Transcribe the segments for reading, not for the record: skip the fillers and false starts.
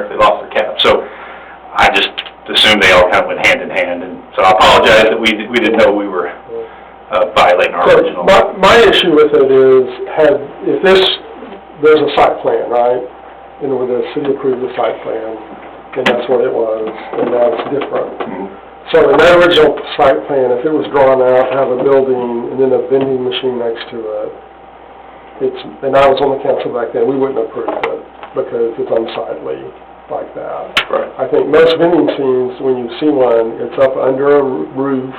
they lost their cap. So I just assumed they all kind of went hand in hand, and so I apologize that we didn't know we were violating our original. My issue with it is, if there's a site plan, right? And where the city approved the site plan, and that's what it was, and now it's different. Mm-hmm. So in that original site plan, if it was drawn out to have a building and then a vending machine next to it, and I was on the council back then, we wouldn't approve it because it's unsightly like that. Right. I think most vending machines, when you see one, it's up under a roof,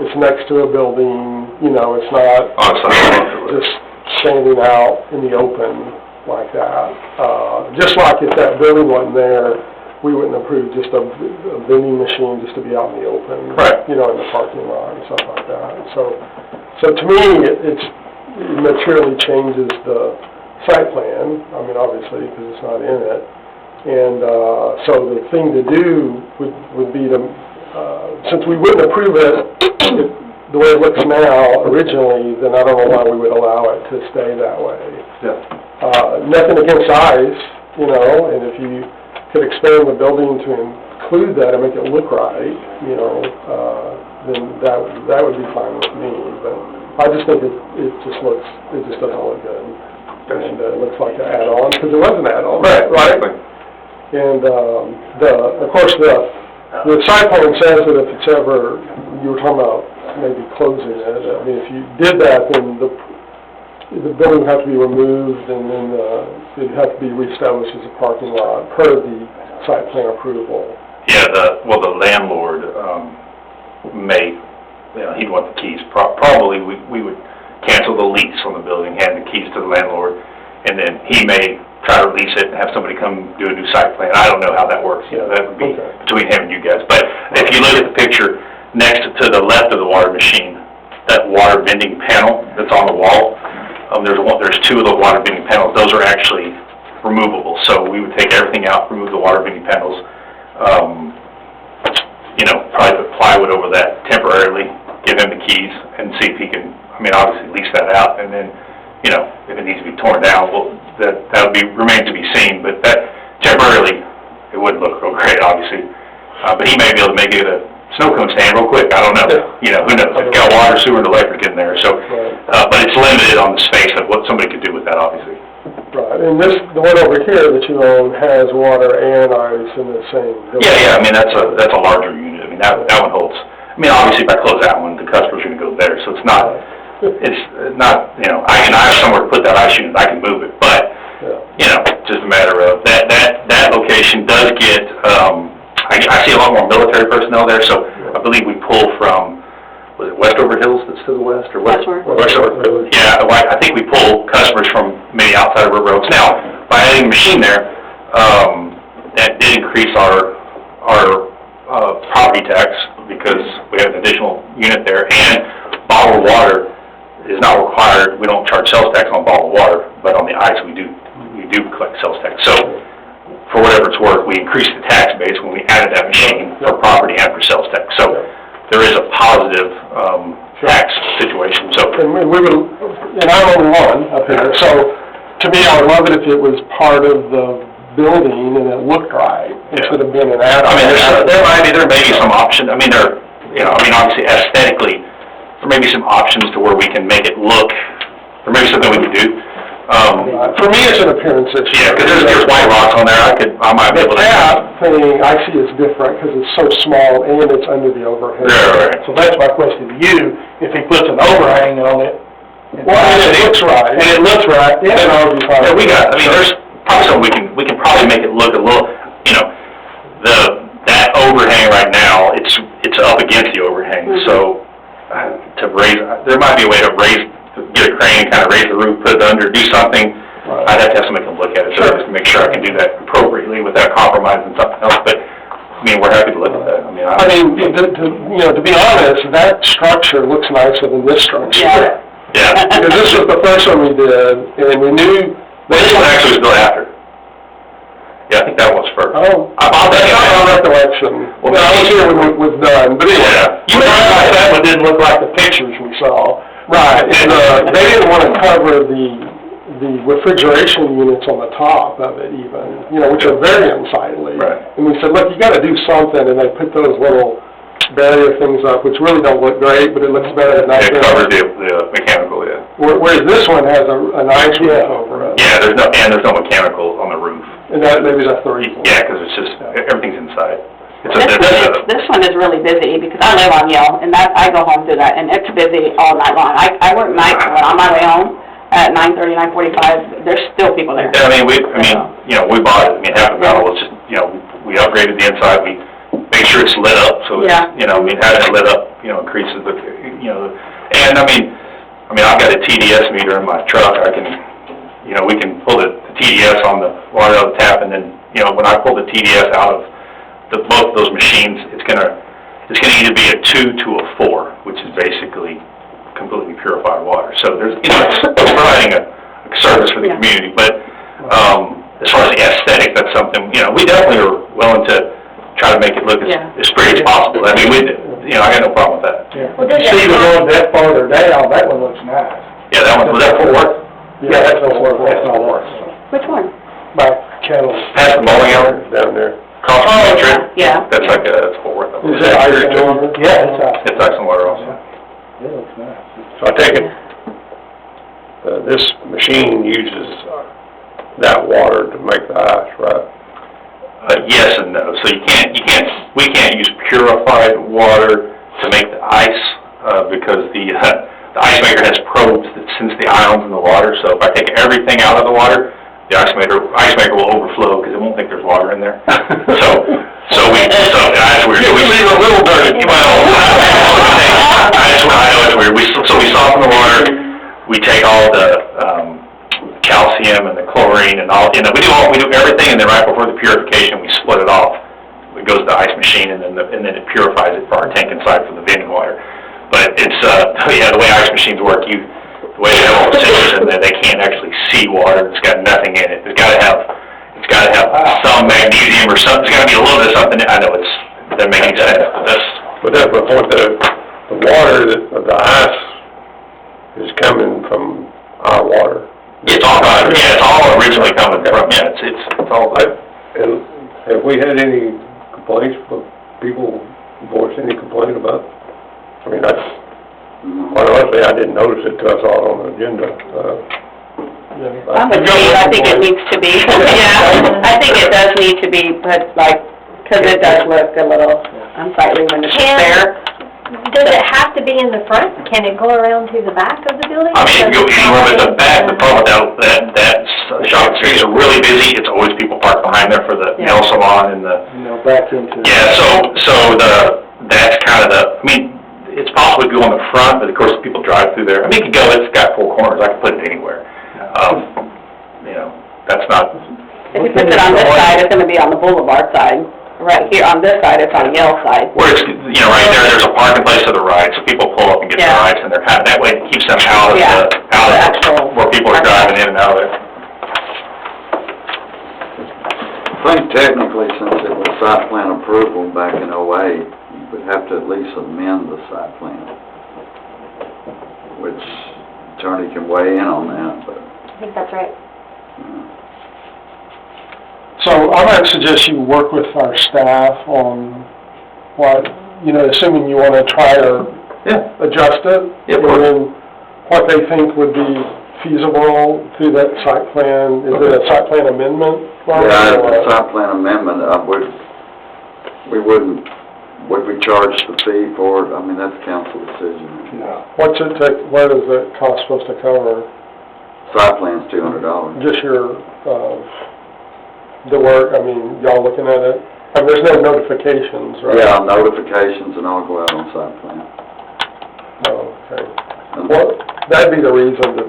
it's next to a building, it's not just standing out in the open like that. Just like if that building wasn't there, we wouldn't approve just a vending machine just to be out in the open, right. In the parking lot and stuff like that. So to me, it materially changes the site plan. I mean, obviously, because it's not in it. And so the thing to do would be to, since we wouldn't approve it the way it looks now originally, then I don't know why we would allow it to stay that way. Yeah. Nothing against size, and if you could expand the building to include that and make it look right, then that would be fine with me. But I just think it just doesn't look good. And it looks like an add-on, because it was an add-on. Right. And of course, the site plan says that if it's ever, you were talking about maybe closing it. I mean, if you did that, then the building would have to be removed, and then it'd have to be reestablished as a parking lot per the site plan approval. Yeah, the landlord he'd want the keys. Probably we would cancel the lease on the building, hand the keys to the landlord, and then he may try to lease it and have somebody come do a new site plan. I don't know how that works. That would be between him and you guys. But if you look at the picture next to the left of the water machine, that water vending panel that's on the wall, there's two of the water vending panels. Those are actually removable. So we would take everything out, remove the water vending panels, probably put plywood over that temporarily, give him the keys, and see if he can, obviously lease that out, and then, if it needs to be torn down, well, that would remain to be seen, but that temporarily, it wouldn't look real great, obviously. But he may be able to make it a snow cone stand real quick, I don't know. Who knows? It's got water, sewer, and electric in there, so, but it's limited on the space of what somebody could do with that, obviously. Right, and the one over here that you own has water and ice in the same building. Yeah, that's a larger unit. That one holds. Obviously, if I close that one, the customer's going to go there, so it's not, I have somewhere to put that ice unit, I can move it, but, just a matter of, that location does get, I see a lot more military personnel there, so I believe we pull from, was it Westover Hills that's to the west, or Westover? Yeah, I think we pull customers from maybe outside of our roads. Now, by adding a machine there, that did increase our property tax, because we have an additional unit there, and bottled water is not required. We don't charge sales tax on bottled water, but on the ice we do collect sales tax. So for whatever it's worth, we increased the tax base when we added that machine for property and for sales tax. So there is a positive tax situation. So and I'm only one up here, so to me, I would love it if it was part of the building and it looked right. It should have been an add-on. There may be some option. Obviously aesthetically, there may be some options to where we can make it look. There may be something we could do. For me, it's an appearance issue. Yeah, because there's white rocks on there. I might be able to. That thing I see is different because it's so small and it's under the overhang. Right. So that's my question to you. If he puts an overhang on it, and it looks right, then I would be fine. Yeah, there's probably something we can probably make it look a little. That overhang right now, it's up against the overhang. Mm-hmm. So there might be a way to get a crane, kind of raise the roof, put it under, do something. Right. I'd have to have somebody come look at it, just to make sure I can do that appropriately without compromising something else. But we're happy to look at that. To be honest, that structure looks nicer than this structure. Yeah. Because this was the first one we did, and we knew. This one actually was built after. Yeah, I think that was first. Oh, I bought that. That's not my recollection. Well, I was here when it was done, but anyway. Yeah. That one didn't look like the pictures we saw. Right, and they didn't want to cover the the refrigeration units on the top of it even, you know, which are very unsightly. Right. And we said, look, you gotta do something, and they put those little barrier things up, which really don't look great, but it looks better at night. It covers the mechanical, yeah. Whereas this one has a nice roof over it. Yeah, there's no mechanical on the roof. And maybe that's the reason. Yeah, because it's just, everything's inside. This one is really busy, because I live on Yale, and I go home through that, and it's busy all night long. I work nights, but on my way home, at 9:30, 9:45, there's still people there. Yeah, I mean, you know, we bought it, I mean, half the battle was just, you know, we upgraded the inside, we made sure it's lit up, so it's, Yeah. you know, I mean, having it lit up, you know, increases the, you know, and I mean, I've got a TDS meter in my truck, I can, you know, we can pull the TDS on the water out of the tap, and then, you know, when I pull the TDS out of both those machines, it's gonna either be a 2 to a 4, which is basically completely purified water. So there's, you know, it's providing a service for the community, but, as far as the aesthetic, that's something, you know, we definitely are willing to try to make it look as pretty as possible. I mean, you know, I got no problem with that. Yeah. Well, you see the one that farther down, that one looks nice. Yeah, that one, was that Fort Worth? Yeah, that's not worth That's Fort Worth. Which one? By Kettle. Past the bowling alley down there. Across from the trip. Yeah. That's like, that's Fort Worth. Is that ice water? Yeah, it's nice. It's ice and water also. It looks nice. So I take it, this machine uses that water to make the ice, right? Yes and no. So we can't use purified water to make the ice, because the ice maker has probes that sense the ions in the water. So if I take everything out of the water, the ice maker will overflow because it won't think there's water in there. So that's weird. We leave a little dirty. Well, I know it's weird. So we soften the water. We take all the calcium and the chlorine and all, you know, we do everything, and then right before the purification, we split it off. It goes to the ice machine, and then it purifies it for our tank inside for the vending water. But it's, yeah, the way ice machines work, the way they have all the sensors in there, they can't actually see water. It's got nothing in it. It's gotta have some magnesium or something. It's gotta be a little bit of something. I know it doesn't make any sense, but But that's the point, the water, the ice is coming from our water. it's all originally coming from, it's all, And have we had any complaints from people voice any complaint about? I mean, quite honestly, I didn't notice it till I saw it on the agenda. I'm with Steve, I think it needs to be, yeah, I think it does need to be put, like, because it does look a little unsightly when it's there. Does it have to be in the front? Can it go around to the back of the building? I mean, if you go anywhere but the back, the problem with that shopping streets are really busy. It's always people parked behind there for the nail salon and the, You know, back into. yeah, so that's kind of I mean, it's possible to go on the front, but of course, people drive through there. I mean, you could go, it's got 4 corners, I could put it anywhere. You know, that's not, If you put it on this side, it's gonna be on the boulevard side. Right here, on this side, it's on Yale side. where it's, you know, right there's a parking place to the right, so people pull up and get their rides, and they're kind of, that way it keeps them out of where people are driving in and out of there. I think technically, since it was site plan approval back in '08, you would have to at least amend the site plan, which attorney can weigh in on that, but, I think that's right. So I might suggest you work with our staff on what, you know, assuming you want to try to adjust it. Yeah, and then what they think would be feasible through that site plan. Is it a site plan amendment? yeah, the site plan amendment, would we charge the fee for it? I mean, that's council decision. What's it take, what is the cost supposed to cover? Site plan's $200. Just your, the work, I mean, y'all looking at it? I mean, there's no notifications, right? Yeah, notifications and all go out on site plan. Oh, okay. Well, that'd be the reason to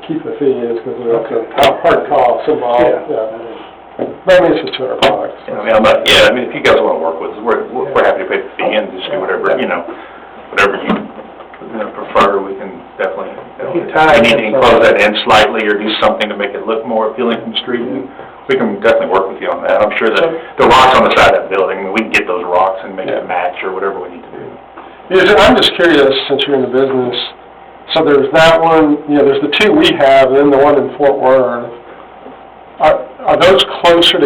keep the fee is because there's a hard cost involved, yeah. But I mean, it's just $200. I mean, if you guys want to work with us, we're happy to pay the fee and just do whatever, you know, whatever you prefer, we can definitely, if you need to enclose that in slightly or do something to make it look more appealing from the street, we can definitely work with you on that. I'm sure that the rocks on the side of that building, I mean, we can get those rocks and make it match or whatever we need to do. I'm just curious, since you're in the business, So there's that one, you know, there's the two we have, and then the one in Fort Worth. Are those closer together?